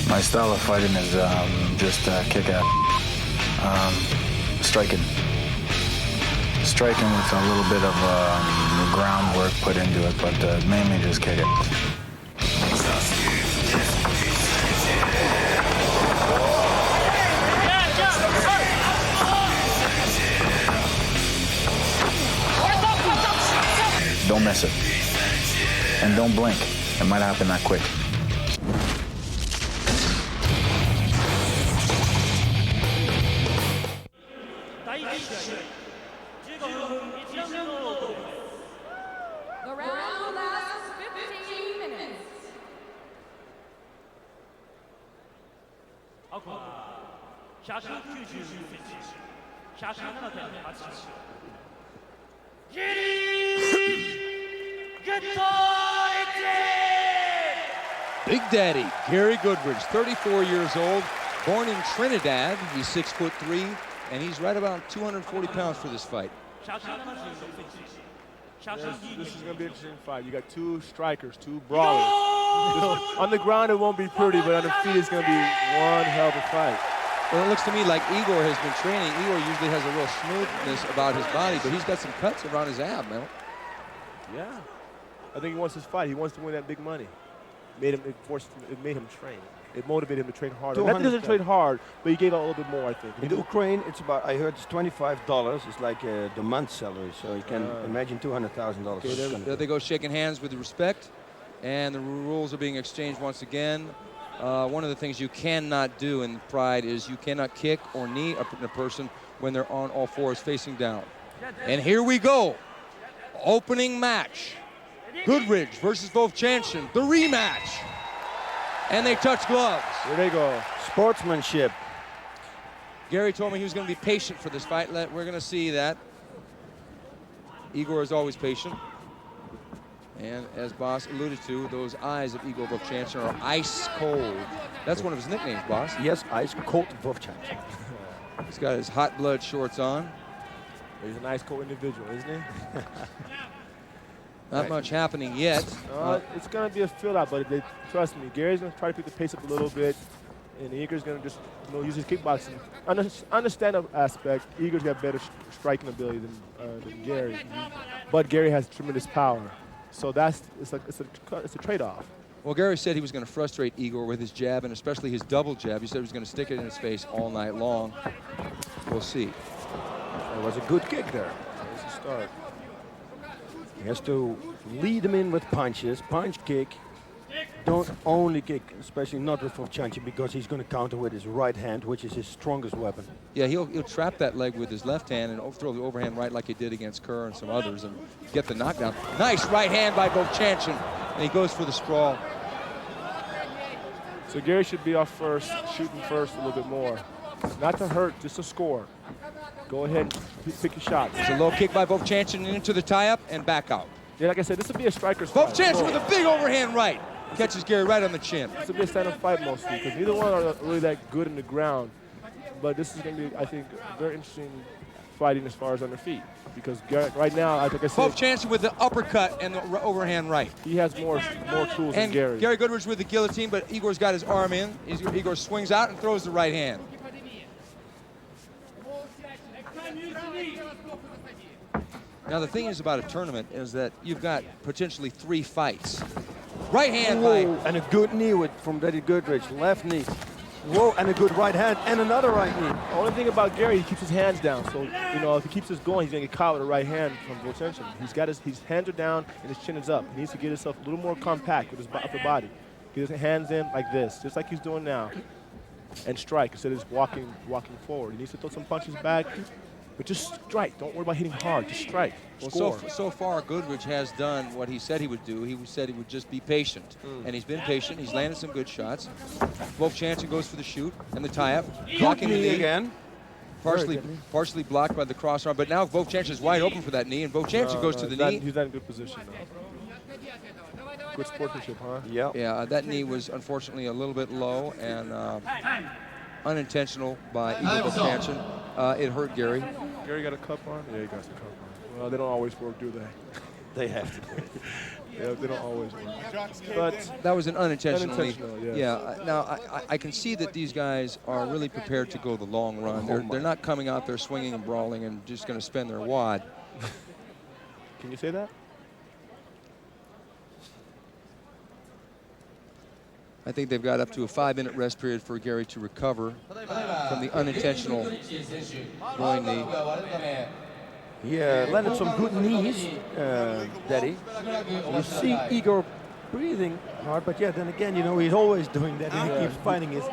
My style of fighting is just kick out, striking with a little bit of groundwork put into it, but mainly just kick it. Don't miss it. And don't blink. It might happen that quick. The round lasts 15 minutes. Big Daddy, Gary Goodridge, 34 years old, born in Trinidad. He's 6'3", and he's right about 240 pounds for this fight. This is going to be an interesting fight. You got two strikers, two brawlers. On the ground, it won't be pretty, but on the feet, it's going to be one hell of a fight. Well, it looks to me like Igor has been training. Igor usually has a real smoothness about his body, but he's got some cuts around his ab, man. Yeah. I think he wants his fight. He wants to win that big money. It made him train. It motivated him to train harder. Not that he doesn't train hard, but he gave out a little bit more, I think. In Ukraine, it's about, I heard it's $25. It's like the month's salary, so you can imagine $200,000. Okay, there they go, shaking hands with respect, and the rules are being exchanged once again. One of the things you cannot do in Pride is you cannot kick or knee a person when they're on all fours facing down. And here we go. Opening match. Goodridge versus Vovchanchyn, the rematch. And they touch gloves. Here they go. Sportsmanship. Gary told me he was going to be patient for this fight. We're going to see that. Igor is always patient. And as Boss alluded to, those eyes of Igor Vovchanchyn are ice cold. That's one of his nicknames, Boss. Yes, ice cold Vovchanchyn. He's got his hot blood shorts on. He's a nice, cool individual, isn't he? Not much happening yet. It's going to be a fill-out, but trust me, Gary's going to try to pick the pace up a little bit, and Igor's going to just use his kickboxing. Understand the aspect, Igor's got better striking ability than Gary, but Gary has tremendous power. So it's a trade-off. Well, Gary said he was going to frustrate Igor with his jab, and especially his double jab. He said he was going to stick it in his face all night long. We'll see. That was a good kick there. That's the start. He has to lead him in with punches, punch, kick. Don't only kick, especially not with Vovchanchyn, because he's going to counter with his right hand, which is his strongest weapon. Yeah, he'll trap that leg with his left hand and throw the overhand right like he did against Kerr and some others and get the knockdown. Nice right hand by Vovchanchyn, and he goes for the sprawl. So Gary should be off first, shooting first a little bit more. Not to hurt, just to score. Go ahead and pick your shots. It's a low kick by Vovchanchyn into the tie-up and back out. Yeah, like I said, this will be a striker's fight. Vovchanchyn with a big overhand right. Catches Gary right on the chin. This will be a stand-up fight mostly, because neither one are really that good in the ground. But this is going to be, I think, very interesting fighting as far as on their feet. Because Gary, right now, like I said, Vovchanchyn with the uppercut and the overhand right. He has more tools than Gary. Gary Goodridge with the guillotine, but Igor's got his arm in. Igor swings out and throws the right hand. Now the thing is about a tournament is that you've got potentially 3 fights. Right hand by... And a good knee from Daddy Goodridge, left knee. Whoa, and a good right hand, and another right knee. The only thing about Gary, he keeps his hands down. So, if he keeps this going, he's going to get caught with a right hand from Vovchanchyn. He's got his hands are down and his chin is up. He needs to get himself a little more compact with his upper body. Get his hands in like this, just like he's doing now, and strike instead of just walking forward. He needs to throw some punches back. But just strike. Don't worry about hitting hard. Just strike. Well, so far, Goodridge has done what he said he would do. He said he would just be patient. And he's been patient. He's landed some good shots. Vovchanchyn goes for the shoot and the tie-up. Blocking the knee again. Partially blocked by the cross arm. But now Vovchanchyn is wide open for that knee, and Vovchanchyn goes to the knee. He's not in good position, though. Good sportsmanship, huh? Yeah. Yeah, that knee was unfortunately a little bit low and unintentional by Igor Vovchanchyn. It hurt Gary. Gary got a cup on? Yeah, he got the cup on. Well, they don't always work, do they? They have to. Yeah, they don't always work. But That was an unintentional. Unintentional, yes. Yeah. Now I can see that these guys are really prepared to go the long run. They're not coming out there swinging and brawling and just going to spend their wad. can you say that? I think they've got up to a 5-minute rest period for Gary to recover from the unintentional groin knee. Yeah, landed some good knees, Daddy. You see Igor breathing hard, but yeah, then again, you know, he's always doing that, and he keeps fighting his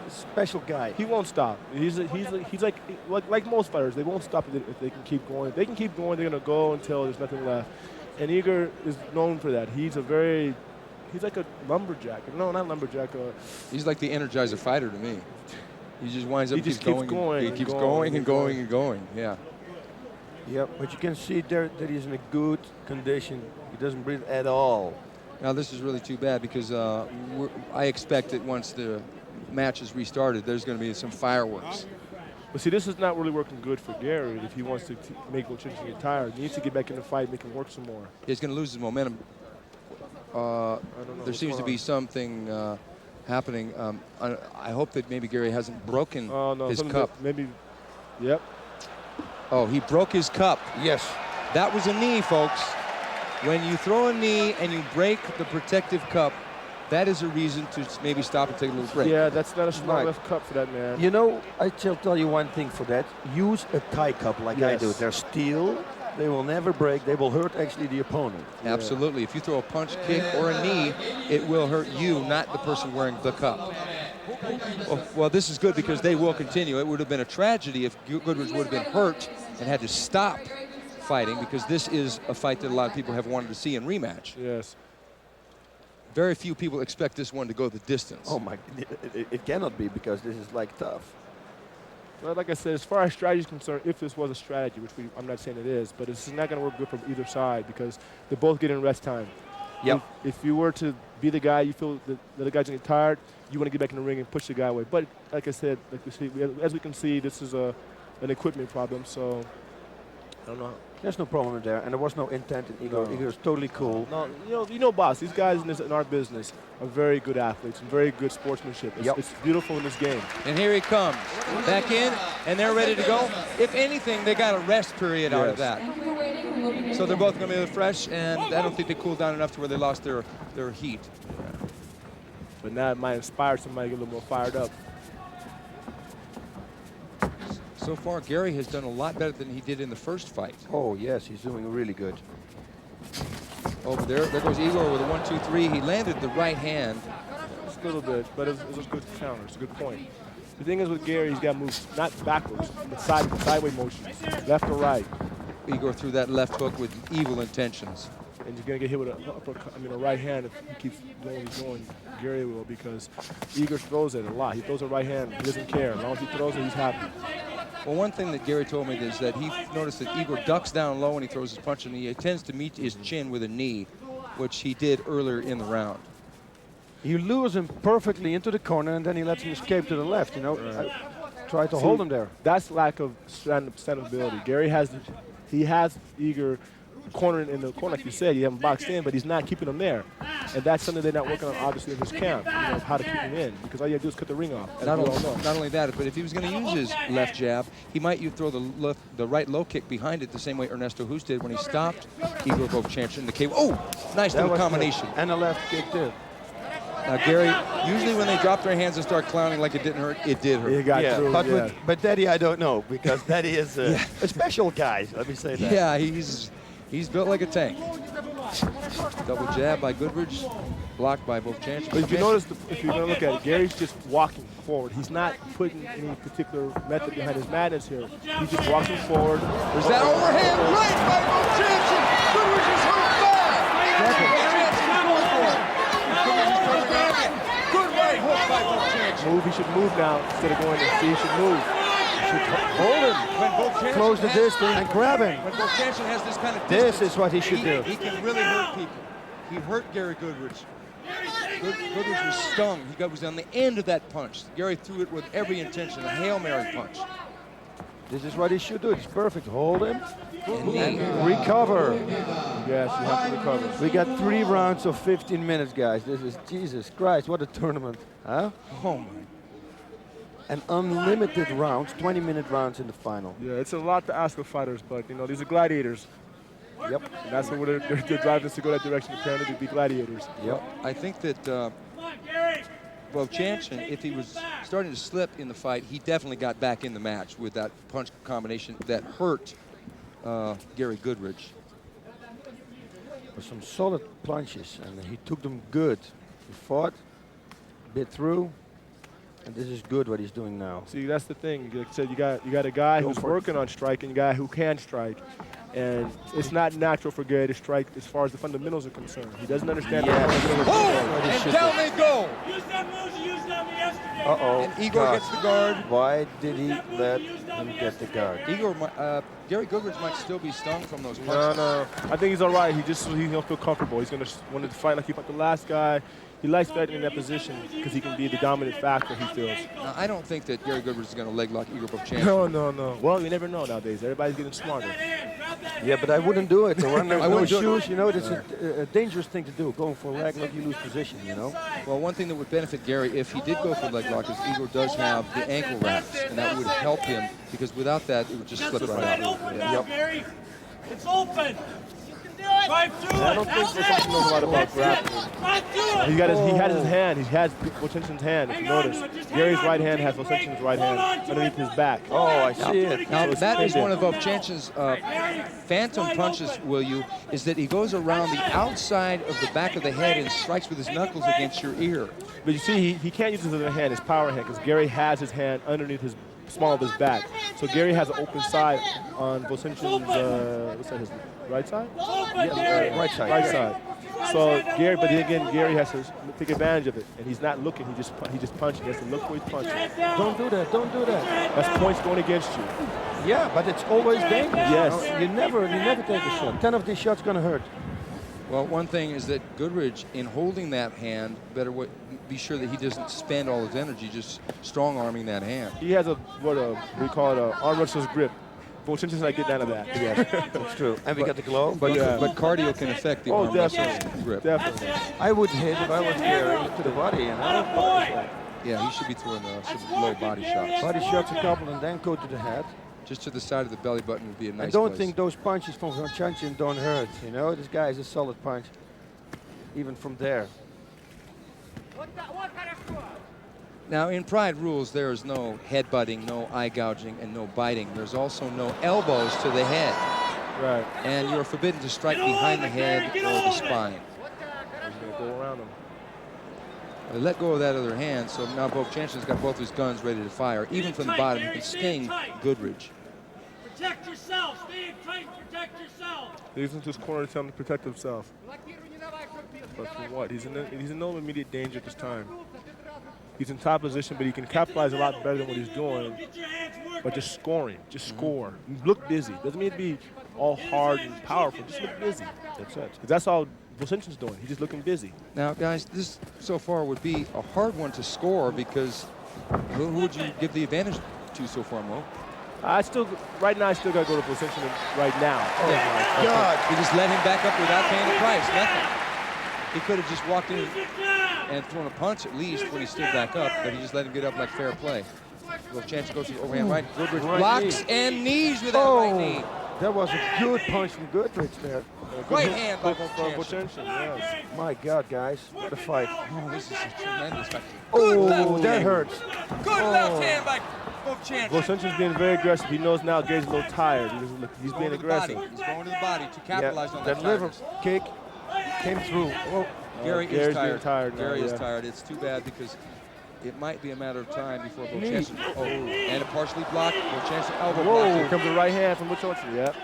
special guy. He won't stop. He's like most fighters. They won't stop if they can keep going. If they can keep going, they're gonna go until there's nothing left. And Igor is known for that. He's like a lumberjack. No, not lumberjack. He's like the Energizer fighter to me. He just winds up. He just keeps going. He keeps going and going and going. Yeah. Yeah, but you can see there that he's in a good condition. He doesn't breathe at all. Now this is really too bad because I expect that once the match is restarted, there's going to be some fireworks. But see, this is not really working good for Gary if he wants to make Vovchanchyn get tired. He needs to get back in the fight, make him work some more. He's going to lose his momentum. There seems to be something happening. I hope that maybe Gary hasn't broken his cup. Maybe, yep. Oh, he broke his cup. Yes. That was a knee, folks. When you throw a knee and you break the protective cup, that is a reason to maybe stop and take a little break. Yeah, that's not a strong enough cup for that man. You know, I shall tell you one thing for that. Use a Thai cup like I do. They're steel. They will never break. They will hurt actually the opponent. Absolutely. If you throw a punch, kick, or a knee, it will hurt you, not the person wearing the cup. Well, this is good because they will continue. It would have been a tragedy if Goodridge would have been hurt and had to stop fighting, because this is a fight that a lot of people have wanted to see in rematch. Yes. Very few people expect this one to go the distance. Oh my, it cannot be, because this is like tough. Well, like I said, as far as strategy is concerned, if this was a strategy, which I'm not saying it is, but it's not going to work good from either side because they're both getting rest time. Yep. If you were to be the guy, you feel that the other guy's going to get tired, you want to get back in the ring and push the guy away. But like I said, as we can see, this is an equipment problem, so I don't know. There's no problem there, and there was no intent in Igor. No. Igor's totally cool. No, you know, boss, these guys in our business are very good athletes and very good sportsmanship. It's beautiful in this game. And here he comes, back in, and they're ready to go. If anything, they got a rest period out of that. So they're both going to be fresh, and I don't think they cooled down enough to where they lost their heat. But now it might inspire somebody to get a little more fired up. So far, Gary has done a lot better than he did in the first fight. Oh, yes, he's doing really good. Oh, there goes Igor with a 1-2-3. He landed the right hand. Just a little bit, but it was a good counter. It's a good point. The thing is with Gary, he's got to move not backwards, but sideways motions, left or right. Igor threw that left hook with evil intentions. And he's going to get hit with a right hand if he keeps doing what he's doing. Gary will, because Igor throws it a lot. He throws a right hand. He doesn't care. As long as he throws it, he's happy. Well, one thing that Gary told me is that he noticed that Igor ducks down low when he throws his punch, and he tends to meet his chin with a knee, which he did earlier in the round. He lures him perfectly into the corner, and then he lets him escape to the left, you know. Try to hold him there. That's lack of stand-up ability. Gary has Igor cornered in the corner, like you said. You have him boxed in, but he's not keeping him there. And that's something they're not working on, obviously, in his camp, how to keep him in. Because all you have to do is cut the ring off. Not only that, but if he was going to use his left jab, he might throw the right low kick behind it the same way Ernesto Hus did when he stopped Igor Vovchanchyn in the cave. Oh, nice little combination. Good. And a left kick, too. Now, Gary, usually when they drop their hands and start clowning like it didn't hurt, it did hurt. He got through, but Daddy, I don't know, because Daddy is a special guy, let me say that. Yeah, he's built like a tank. Double jab by Goodridge, blocked by Vovchanchyn. But if you notice, if you're going to look at it, Gary's just walking forward. He's not putting any particular method behind his madness here. He's just walking forward. There's that overhand right by Vovchanchyn. Goodridge is hurt bad. Good right hook by Vovchanchyn. He should move now instead of going to see. He should move. He should hold him. Close the distance and grab him. When Vovchanchyn has this kind of distance, this is what he should do. He can really hurt people. He hurt Gary Goodridge. Goodridge was stung. He was on the end of that punch. Gary threw it with every intention, a Hail Mary punch. This is what he should do. It's perfect. Hold him And and recover. Yes, you have to recover. We got 3 rounds of 15 minutes, guys. This is Jesus Christ. What a tournament, huh? Oh my. And unlimited rounds, 20-minute rounds in the final. Yeah, it's a lot to ask of fighters, but you know these are gladiators. Yep. And that's what they're driving us to go that direction. Apparently, to be gladiators. Yep. I think that Vovchanchyn, if he was starting to slip in the fight, he definitely got back in the match with that punch combination that hurt Gary Goodridge. With some solid punches, and he took them good. He fought, bit through, and this is good what he's doing now. See, that's the thing. Like I said, you got a guy who's working on striking, a guy who can strike. And it's not natural for Gary to strike as far as the fundamentals are concerned. He doesn't understand the fundamentals. Oh, and down they go. Use that moves you used on me yesterday. Uh-oh. And Igor gets the guard. Why did he let him get the guard? Gary Goodridge might still be stung from those punches. No. I think he's all right. He don't feel comfortable. He's going to want to fight like he fought the last guy. He likes fighting in that position because he can be the dominant factor, he feels. Now, I don't think that Gary Goodridge is going to leg lock Igor Vovchanchyn. No. Well, you never know nowadays. Everybody's getting smarter. Yeah, but I wouldn't do it. I wouldn't no do it. shoes, you know, it's a dangerous thing to do. Going for a leg lock, you lose position, you know. Well, one thing that would benefit Gary if he did go for leg lock is Igor does have the ankle wraps, and that would help him because without that, it would just slip right out. Open now, Gary. It's open. Drive through I don't think Vovchanchyn knows a lot about grappling. Drive through it. He had his hand. He has Vovchanchyn's hand, if you notice. Gary's right hand has Vovchanchyn's right hand underneath his back. Oh, I see it. Now, So it's that is pinned one in. of Vovchanchyn's phantom punches, is that he goes around the outside of the back of the head and strikes with his knuckles against your ear. But you see, he can't use his other hand, his power hand, because Gary has his hand underneath his small of his back. So Gary has an open side on Vovchanchyn's, what's that, his right side? Right side. Right side. So Gary, but then again, Gary has to take advantage of it, and he's not looking. He just punches. He has to look where he's punching. Don't do that. Don't do that. That's points going against you. Yeah, but it's always dangerous. Yes. You never take a shot. 10 of these shots gonna hurt. Well, one thing is that Goodridge, in holding that hand, better be sure that he doesn't spend all his energy just strong-arming that hand. He has we call it a arm wrestler's grip. Vovchanchyn's not getting out of that. That's true. And we got the glove. But, Yeah. but cardio can affect the arm wrestler's grip. Definitely. I would hit if I was Gary to the body, and I don't know. Yeah, he should be throwing some low body shots. Body shots a couple and then go to the head. Just to the side of the belly button would be a nice I don't place. think those punches from Vovchanchyn don't hurt. You know, this guy is a solid punch, even from there. Now, in Pride rules, there is no headbutting, no eye gouging, and no biting. There's also no elbows to the head. Right. And you're forbidden to strike behind the head or the spine. He's going to go around him. They let go of that other hand, so now Vovchanchyn's got both his guns ready to fire. Even from the bottom, he can sting Goodridge. Protect yourself. Stay tight. Protect yourself. Leaves him to his corner to tell him to protect himself. But for what? He's in no immediate danger at this time. He's in top position, but he can capitalize a lot better than what he's doing. But just scoring, just score. Look busy. Doesn't mean to be all hard and powerful. Just look busy. That's it. 'Cause that's all Vovchanchyn's doing. He's just looking busy. Now, guys, this so far would be a hard one to score because who would you give the advantage to so far, Mo? Right now, I still got to go to Vovchanchyn right now. Oh, my God. You just let him back up without paying a price. Nothing. He could have just walked in and thrown a punch at least when he stood back up, but he just let him get up like fair play. Vovchanchyn goes to the overhand right. Goodridge blocks and knees with that right knee. That was a good punch from Goodridge there. Right hand by Vovchanchyn. Vovchanchyn. Yes. My God, guys, what a fight. Oh, this is a tremendous fight. Oh, that hurts. Good left hand by Vovchanchyn. Vovchanchyn's being very aggressive. He knows now Gary's a little tired. He's being aggressive. He's going to the body to capitalize on that liver kick came through. Oh, Gary Gary's is tired. being tired now, Gary is yeah. tired. It's too bad because it might be a matter of time before Vovchanchyn. Oh, and a partially blocked. Vovchanchyn elbow Whoa, block. here comes the right hand from Vovchanchyn. Yep.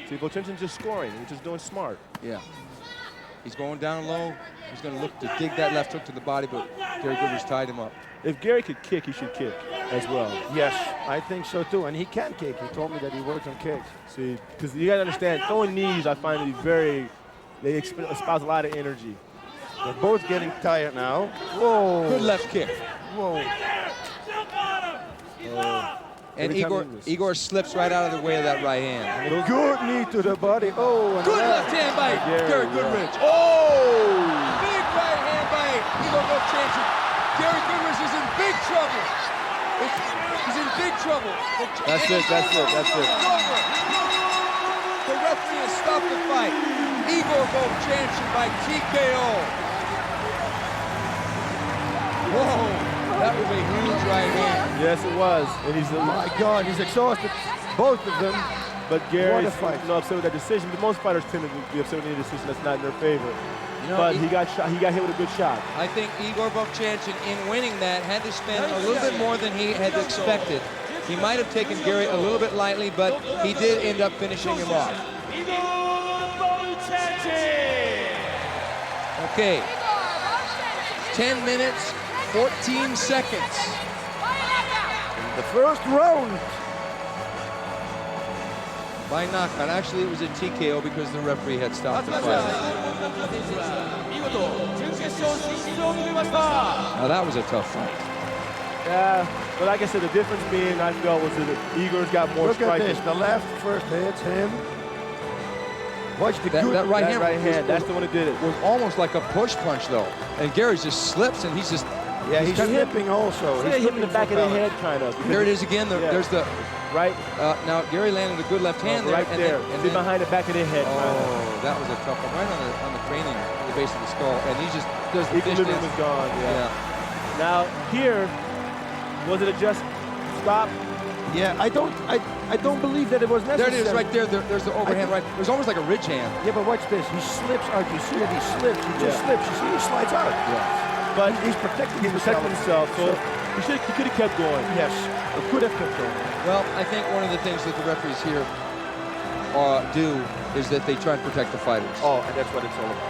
See, Vovchanchyn's just scoring. He's just doing smart. Yeah. He's going down low. He's going to look to dig that left hook to the body, but Gary Goodridge tied him up. If Gary could kick, he should kick as well. yes, I think so too. And he can kick. He told me that he worked on kicks. See, because you got to understand, throwing knees, I find to be they espouse a lot of energy. They're both getting tired now. Whoa. Good left kick. Whoa. And Every time he Igor slips right out of the way of that right hand. Good knee to the body. Oh, and Good left hand by Gary Goodridge. Oh! Big right hand by Igor Vovchanchyn. Gary Goodridge is in big trouble. He's in big trouble. That's it. It's over. The referee has stopped the fight. Igor Vovchanchyn by TKO. Whoa. That was a huge right hand. Yes, it was. And he's My God, he's exhausted. Both of them. But Gary's fight. upset with that decision. But most fighters tend to be upset with any decision that's not in their favor. You know, but he got shot. He got hit with a good shot. I think Igor Vovchanchyn, in winning that, had to spend a little bit more than he had expected. He might have taken Gary a little bit lightly, but he did end up finishing him off. Okay, 10 minutes, 14 seconds. The first round. By knockout. Actually, it was a TKO because the referee had stopped the fight. Now that was a tough fight. Yeah, but like I said, the difference being I felt was that Igor's got more Look at striking. this. The left first hits him. Watch the good. That right hand, that's the one who did it. was almost like a push punch, though. And Gary just slips, and he's just... Yeah, he's slipping also. He's hit him in the back of the head, kind of. There it is again. There's the... Right. Now, Gary landed a good left hand there. Right there. And then behind the back of the head. Oh, that was a tough one. Right on the cranium, the base of the skull. And he just does the fish Equilibrium dance. was gone, Yeah. Now, here, was it a just stop? Yeah, I don't believe that it was necessary. There it is, right there. There's the overhand, right. There's almost like a ridge hand. Yeah, but watch this. He slips out. You see that he slips. He just slips. You see he slides out. Yeah. But he's protecting himself. So he could have kept going. Yes, he could have kept going. Well, I think one of the things that the referees here do is that they try and protect the fighters. Oh, and that's what it's all about.